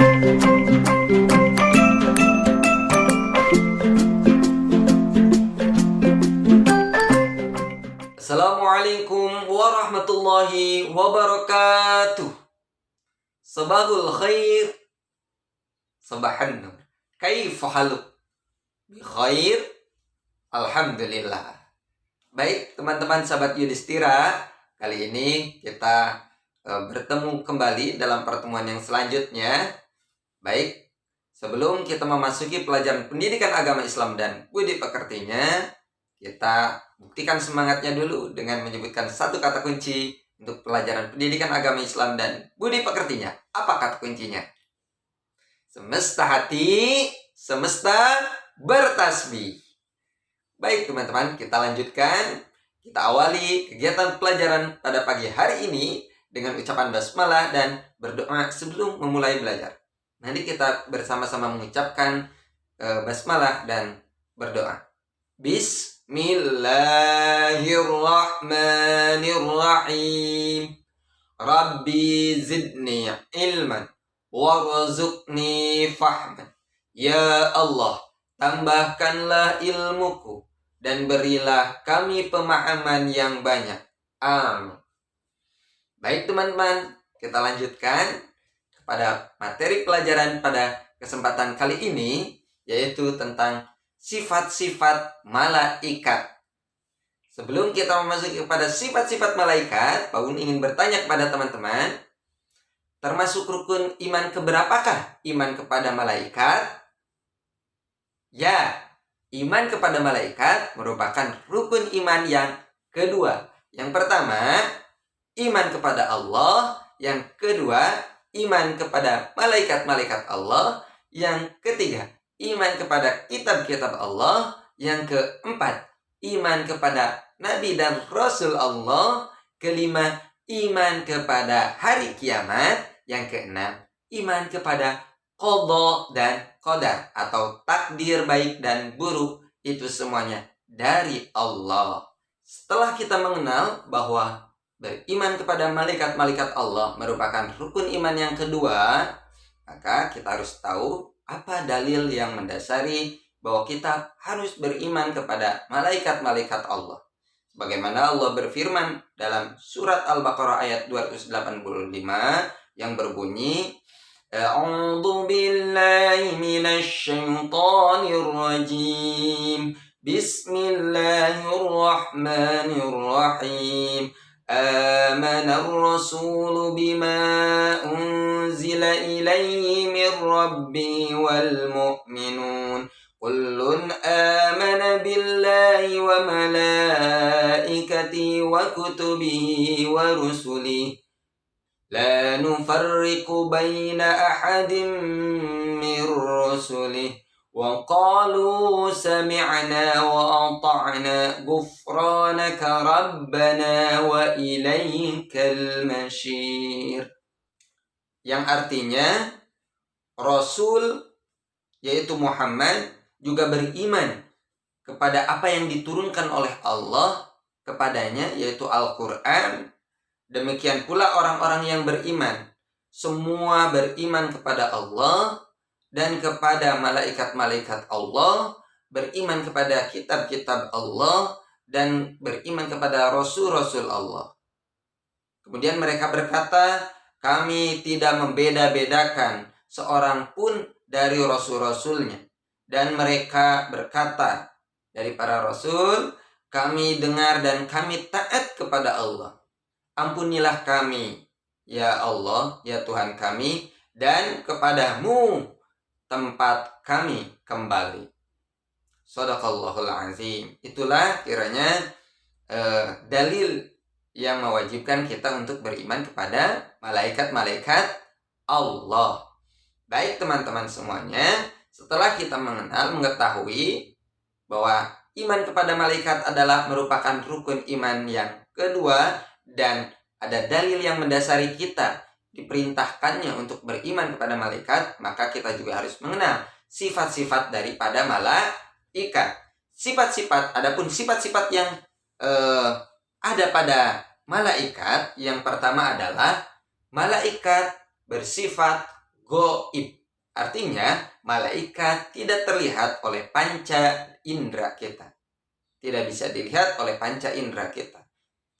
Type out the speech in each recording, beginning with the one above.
Assalamualaikum warahmatullahi wabarakatuh. Sabahul khair. Sabahan nur. Kaifa haluk? Bi khair. Alhamdulillah. Baik, teman-teman sahabat Yudhistira, kali ini kita bertemu kembali dalam pertemuan yang selanjutnya. Baik, sebelum kita memasuki pelajaran pendidikan agama Islam dan budi pekertinya, kita buktikan semangatnya dulu dengan menyebutkan satu kata kunci untuk pelajaran pendidikan agama Islam dan budi pekertinya. Apa kata kuncinya? Semesta hati, semesta bertasbih. Baik teman-teman, kita lanjutkan. Kita awali kegiatan pelajaran pada pagi hari ini dengan ucapan basmalah dan berdoa sebelum memulai belajar. Nanti kita bersama-sama mengucapkan basmalah dan berdoa. Bismillahirrahmanirrahim. Rabbi zidni ilman warzuqni fahman. Ya Allah, tambahkanlah ilmuku dan berilah kami pemahaman yang banyak. Amin. Baik teman-teman, kita lanjutkan kepada materi pelajaran pada kesempatan kali ini, yaitu tentang sifat-sifat malaikat. Sebelum kita memasuki kepada sifat-sifat malaikat, Paun ingin bertanya kepada teman-teman, termasuk rukun iman keberapakah iman kepada malaikat? Ya, iman kepada malaikat merupakan rukun iman yang kedua. Yang pertama, iman kepada Allah. Yang kedua, iman kepada malaikat-malaikat Allah. Yang ketiga, iman kepada kitab-kitab Allah. Yang keempat, iman kepada Nabi dan Rasul Allah. Kelima, iman kepada hari kiamat. Yang keenam, iman kepada qadha dan qadar atau takdir baik dan buruk. Itu semuanya dari Allah. Setelah kita mengenal bahwa beriman kepada malaikat-malaikat Allah merupakan rukun iman yang kedua, maka kita harus tahu apa dalil yang mendasari bahwa kita harus beriman kepada malaikat-malaikat Allah. Bagaimana Allah berfirman dalam surat Al-Baqarah ayat 285 yang berbunyi, A'udzu billahi minasy syaithanir rajim. Bismillahirrahmanirrahim. Amanar rasulu bima unzila ilaihi mir rabbi wal mu'minun. Kullun amana billahi wa malaikatihi wa kutubihi wa rusulihi. La nufarriqu baina ahadin min rusulihi. Wa qalu sami'na wa ata'na ghufranaka rabbana wa ilaikal masyir. Yang artinya Rasul yaitu Muhammad juga beriman kepada apa yang diturunkan oleh Allah kepadanya yaitu Al-Quran. Demikian pula orang-orang yang beriman, semua beriman kepada Allah dan kepada malaikat-malaikat Allah, beriman kepada kitab-kitab Allah, dan beriman kepada rasul-rasul Allah. Kemudian mereka berkata, kami tidak membeda-bedakan seorang pun dari rasul-rasulnya. Dan mereka berkata dari para rasul, kami dengar dan kami taat kepada Allah. Ampunilah kami, ya Allah, ya Tuhan kami, dan kepadamu tempat kami kembali. Shadaqallahul azim. Itulah kiranya dalil yang mewajibkan kita untuk beriman kepada malaikat-malaikat Allah. Baik teman-teman semuanya, setelah kita mengetahui bahwa iman kepada malaikat adalah merupakan rukun iman yang kedua, dan ada dalil yang mendasari kita diperintahkannya untuk beriman kepada malaikat, maka kita juga harus mengenal sifat-sifat daripada malaikat. Adapun sifat-sifat yang ada pada malaikat, yang pertama adalah malaikat bersifat goib. Artinya, malaikat tidak terlihat oleh panca indera kita. Tidak bisa dilihat oleh panca indera kita.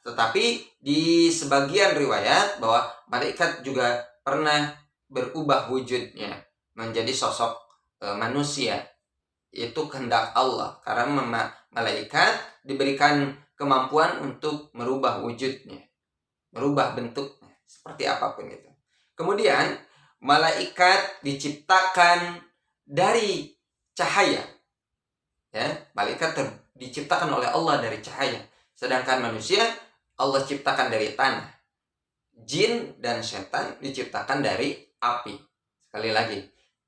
Tetapi di sebagian riwayat bahwa malaikat juga pernah berubah wujudnya menjadi sosok manusia. Itu kehendak Allah, karena malaikat diberikan kemampuan untuk merubah wujudnya, merubah bentuknya, seperti apapun itu. Kemudian malaikat diciptakan dari cahaya. Ya, malaikat diciptakan oleh Allah dari cahaya. Sedangkan manusia Allah ciptakan dari tanah. Jin dan setan diciptakan dari api. Sekali lagi,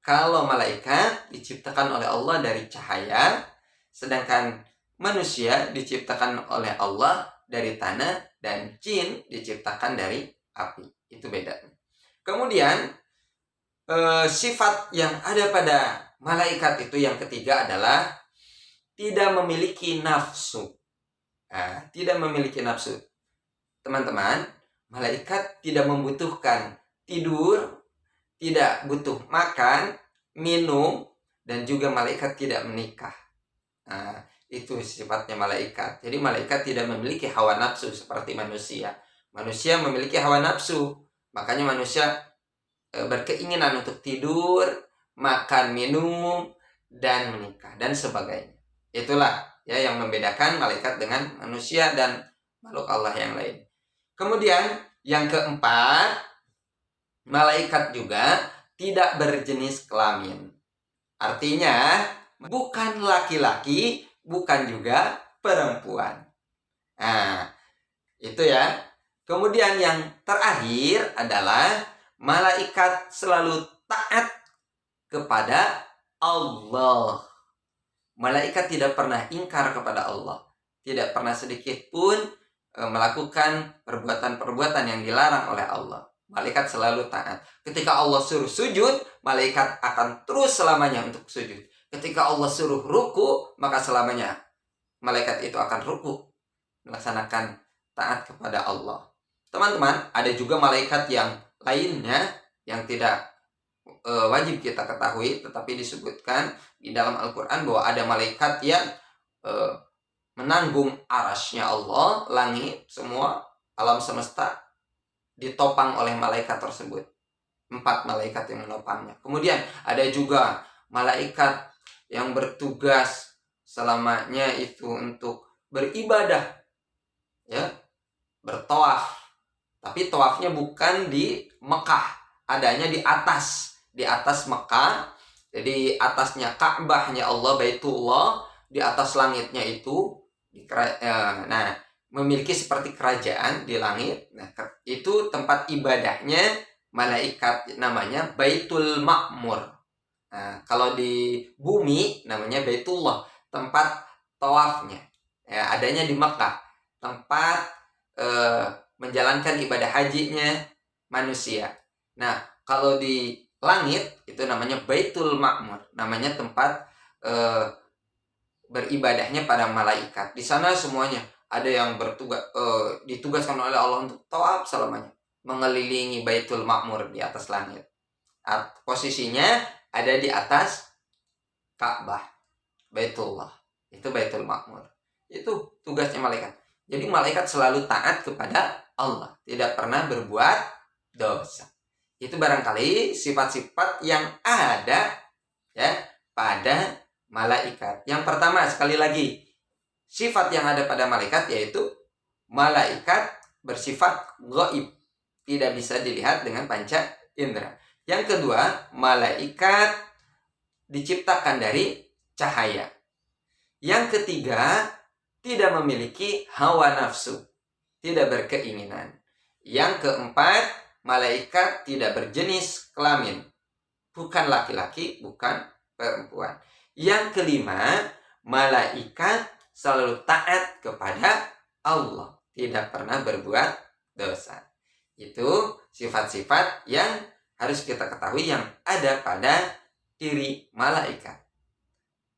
kalau malaikat diciptakan oleh Allah dari cahaya, sedangkan manusia diciptakan oleh Allah dari tanah, dan jin diciptakan dari api. Itu bedanya. Kemudian sifat yang ada pada malaikat itu yang ketiga adalah tidak memiliki nafsu. Tidak memiliki nafsu. Teman-teman, malaikat tidak membutuhkan tidur, tidak butuh makan, minum, dan juga malaikat tidak menikah. Itu sifatnya malaikat. Jadi malaikat tidak memiliki hawa nafsu seperti manusia. Manusia memiliki hawa nafsu. Makanya manusia berkeinginan untuk tidur, makan, minum, dan menikah, dan sebagainya. Itulah ya yang membedakan malaikat dengan manusia dan makhluk Allah yang lain. Kemudian yang keempat, malaikat juga tidak berjenis kelamin. Artinya bukan laki-laki, bukan juga perempuan. Itu ya. Kemudian yang terakhir adalah malaikat selalu taat kepada Allah. Malaikat tidak pernah ingkar kepada Allah. Tidak pernah sedikit pun melakukan perbuatan-perbuatan yang dilarang oleh Allah. Malaikat selalu taat. Ketika Allah suruh sujud, malaikat akan terus selamanya untuk sujud. Ketika Allah suruh ruku, maka selamanya malaikat itu akan ruku, melaksanakan taat kepada Allah. Teman-teman, ada juga malaikat yang lainnya yang tidak wajib kita ketahui, tetapi disebutkan di dalam Al-Quran bahwa ada malaikat yang menanggung arasnya Allah, langit, semua alam semesta ditopang oleh malaikat tersebut. 4 malaikat yang menopangnya. Kemudian ada juga malaikat yang bertugas selamanya itu untuk beribadah, ya, bertawaf. Tapi tawafnya bukan di Mekah, adanya di atas Mekah. Jadi atasnya Ka'bahnya Allah, Baitullah, di atas langitnya itu memiliki seperti kerajaan di langit. Nah, itu tempat ibadahnya malaikat, namanya Baitul Ma'mur. Nah, kalau di bumi namanya Baitullah, tempat tawafnya. Ya, adanya di Mekah, tempat menjalankan ibadah hajinya manusia. Nah, kalau di langit itu namanya Baitul Ma'mur, namanya tempat beribadahnya para malaikat. Di sana semuanya ada yang ditugaskan oleh Allah untuk tawaf selamanya, mengelilingi Baitul Ma'mur di atas langit. Posisinya ada di atas Ka'bah, Baitullah. Itu Baitul Ma'mur. Itu tugasnya malaikat. Jadi malaikat selalu taat kepada Allah, tidak pernah berbuat dosa. Itu barangkali sifat-sifat yang ada ya pada malaikat. Yang pertama, sekali lagi, sifat yang ada pada malaikat yaitu malaikat bersifat gaib, tidak bisa dilihat dengan panca indera. Yang kedua, malaikat diciptakan dari cahaya. Yang ketiga, tidak memiliki hawa nafsu, tidak berkeinginan. Yang keempat, malaikat tidak berjenis kelamin, bukan laki-laki, bukan perempuan. Yang kelima, malaikat selalu taat kepada Allah, tidak pernah berbuat dosa. Itu sifat-sifat yang harus kita ketahui yang ada pada diri malaikat.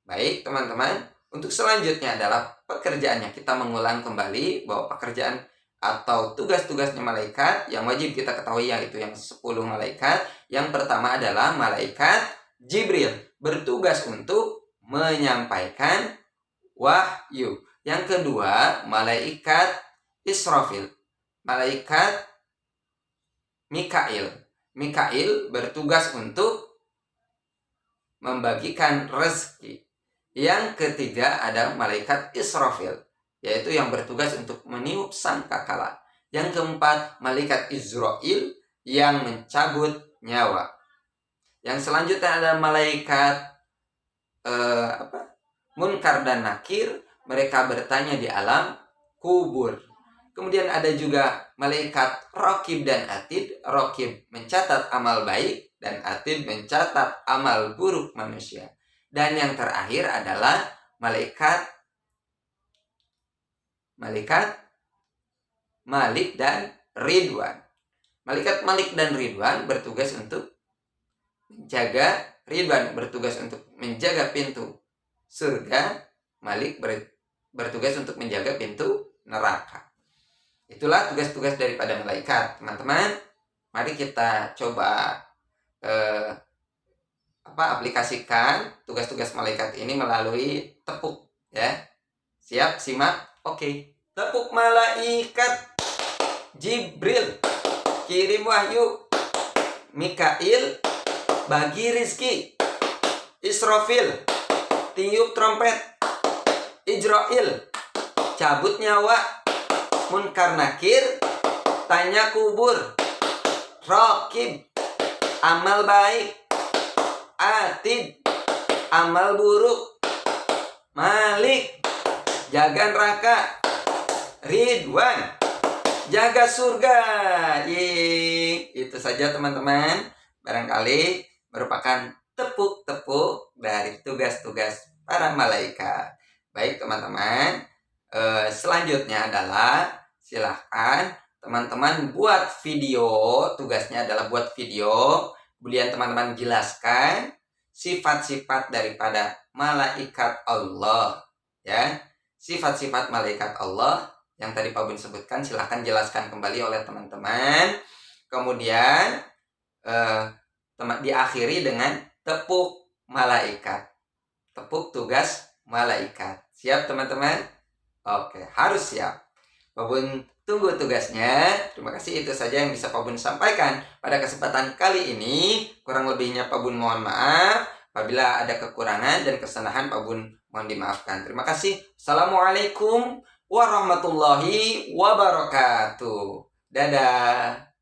Baik teman-teman, untuk selanjutnya adalah pekerjaannya. Kita mengulang kembali bahwa pekerjaan atau tugas-tugasnya malaikat yang wajib kita ketahui, yaitu yang 10 malaikat. Yang pertama adalah malaikat Jibril, bertugas untuk menyampaikan wahyu. Yang kedua, malaikat Israfil, malaikat Mikail. Mikail bertugas untuk membagikan rezeki. Yang ketiga ada malaikat Israfil, yaitu yang bertugas untuk meniup sangkakala. Yang keempat, malaikat Izrail yang mencabut nyawa. Yang selanjutnya ada malaikat Munkar dan Nakir, mereka bertanya di alam kubur. Kemudian ada juga malaikat Raqib dan Atid. Raqib mencatat amal baik dan Atid mencatat amal buruk manusia. Dan yang terakhir adalah malaikat Malik dan Ridwan. Malaikat Malik dan Ridwan bertugas untuk menjaga, Ridwan bertugas untuk menjaga pintu surga, Malik bertugas untuk menjaga pintu neraka. Itulah tugas-tugas daripada malaikat, teman-teman. Mari kita coba aplikasikan tugas-tugas malaikat ini melalui tepuk, ya. Siap, simak. Oke. Tepuk malaikat Jibril, kirim wahyu. Mikail, bagi rizki. Israfil, tiup trompet. Izrail, cabut nyawa. Munkar Nakir, tanya kubur. Raqib, amal baik. Atid, amal buruk. Malik, jaga neraka. Ridwan, jaga surga. Itu saja teman-teman. Barangkali merupakan tepuk-tepuk dari tugas-tugas para malaikat. Baik teman-teman, selanjutnya adalah silahkan teman-teman buat video. Tugasnya adalah buat video. Kemudian teman-teman jelaskan sifat-sifat daripada malaikat Allah, ya. Sifat-sifat malaikat Allah yang tadi Pak Bun sebutkan, silahkan jelaskan kembali oleh teman-teman. Kemudian diakhiri dengan tepuk malaikat, tepuk tugas malaikat. Siap teman-teman? Oke, harus siap. Pak Bun tunggu tugasnya. Terima kasih, itu saja yang bisa Pak Bun sampaikan pada kesempatan kali ini. Kurang lebihnya Pak Bun mohon maaf. Apabila ada kekurangan dan kesalahan, Pak Bun mohon dimaafkan. Terima kasih. Assalamualaikum warahmatullahi wabarakatuh. Dadah.